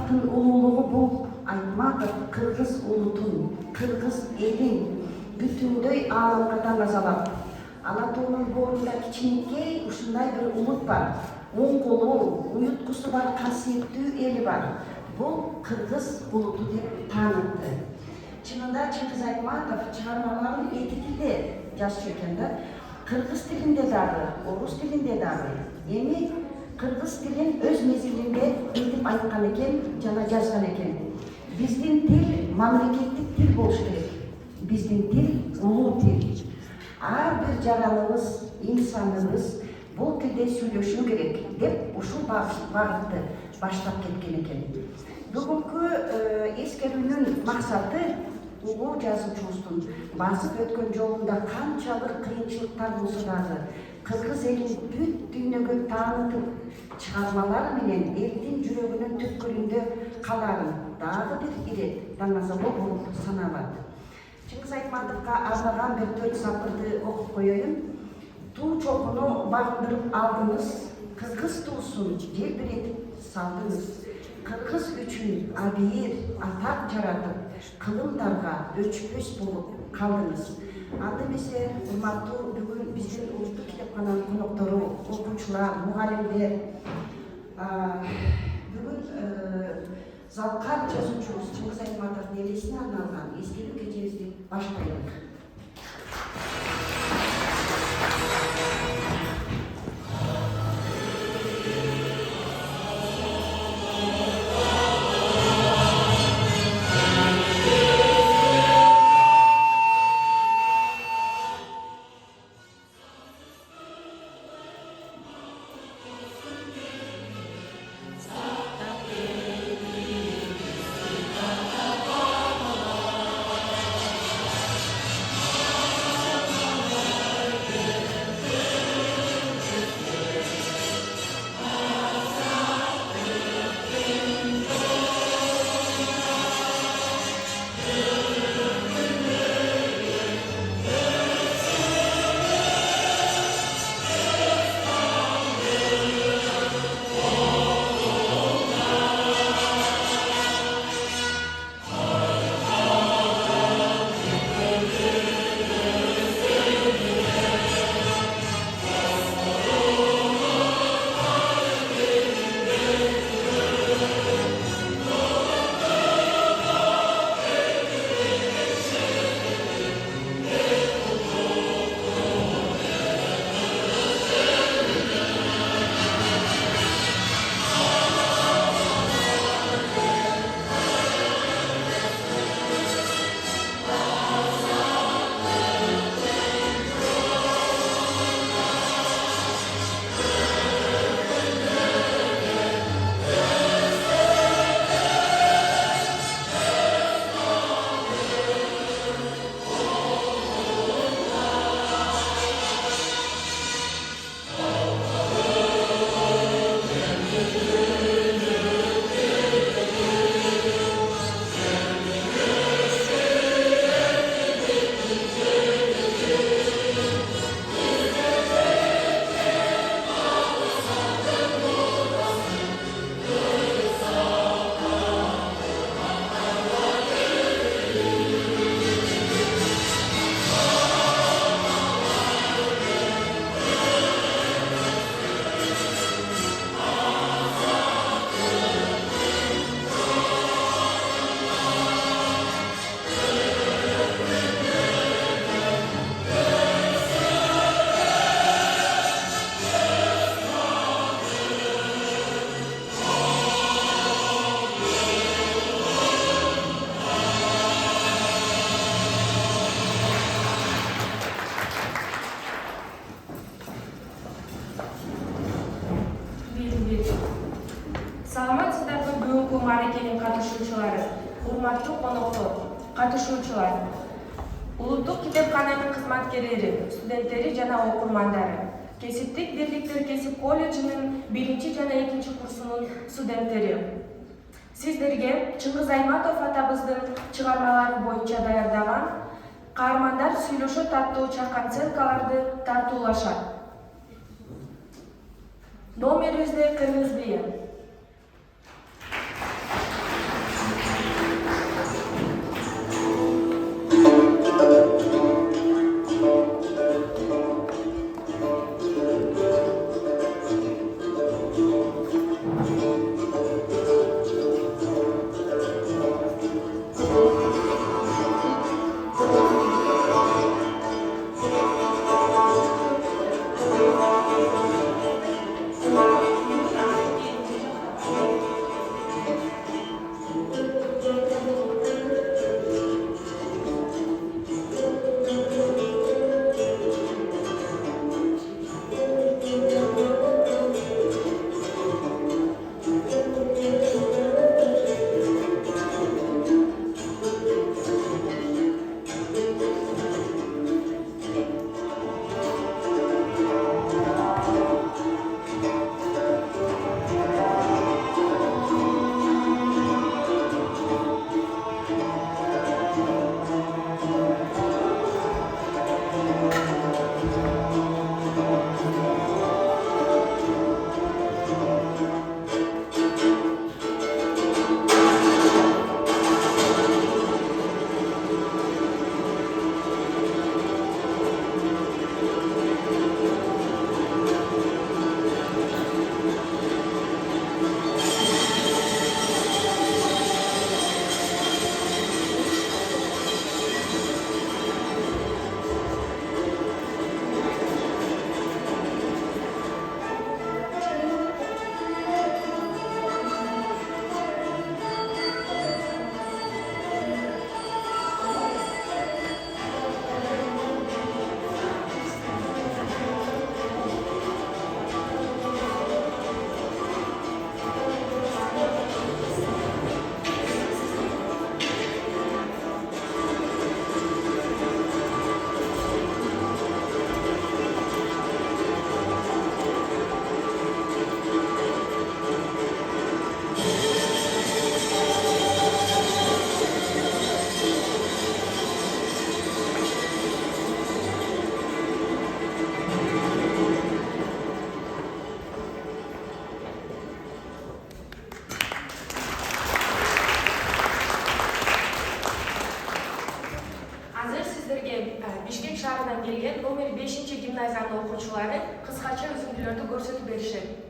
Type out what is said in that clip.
Айтматовдун улуулугу бул Айтматов кыргыз улутун, кыргыз элин бүтүндөй ааламга таңазалап, ана тоонун боорунда кичинекей ушундай бир улут бар. Оң колу, уюткусу бар касиеттүү эли бар. Бул кыргыз улуту деп таанытты. Чынында Чыңгыз Айтматов чыгармаларын эки тилде жазчу экен да. Кыргыз тилинде дагы, орус тилинде дагы. Эми кыргыз тилин өз мезгилинде эйтип айткан экен, жана жазган экен. Биздин тил мамлекеттик тил болуш керек. Биздин тил улуу тил. Ар бир жараныбыз, инсаныбыз бул тилде сүйлөшүү керек деп ушул багытты баштап кеткен экен. Бүгүнкү эскерүүнүн максаты улуу жазуучубуздун басып өткөн жолунда канчалык кыйынчылыктар болсо дагы кыргыз элин бүт дүйнөгө таанытып чыгармалары менен элдин жүрөгүнүн түпкүрүндө каларын дагы бир ирет таңазалоо болуп саналат. Чыңгыз Айтматовго арнаган бир 4 сапырды окуп коеюн. Туу чокуну багындырып алдыңыз, кыргыз туусун желбиретип салдыңыз. Кыргыз үчүн абийир атак жаратып, кылымдарга өчпөс болуп калдыңыз. Анда эмесе, урматтуу бүгүн биздин улуттук китепкананын коноктору, окуучулар, мугалимдер, бүгүн Залкар жазуучубуз Чыңгыз Айтматовдун элесине арналган эскерүү кечебизди баштайлык. Саламатсыздарбы бүгүнкү мааракенин катышуучулары, урматтуу коноктор, катышуучулар, улуттук китепкананын кызматкерлери, студенттери жана окурмандары, кесиптик бирликтер кесип колледжинин 1 жана 2 курсунун студенттери. Сиздерге Чыңгыз Айтматов атабыздын чыгармалары боюнча даярдаган каармандар сүйлөшөт аттуу чакан-ценкаларды тартуулашат. Номерибизди кыргызбыйы. аймагынан келген номер 5 гимназиянын окуучулары кыскача үзүндүлөрдү көрсөтүп беришет.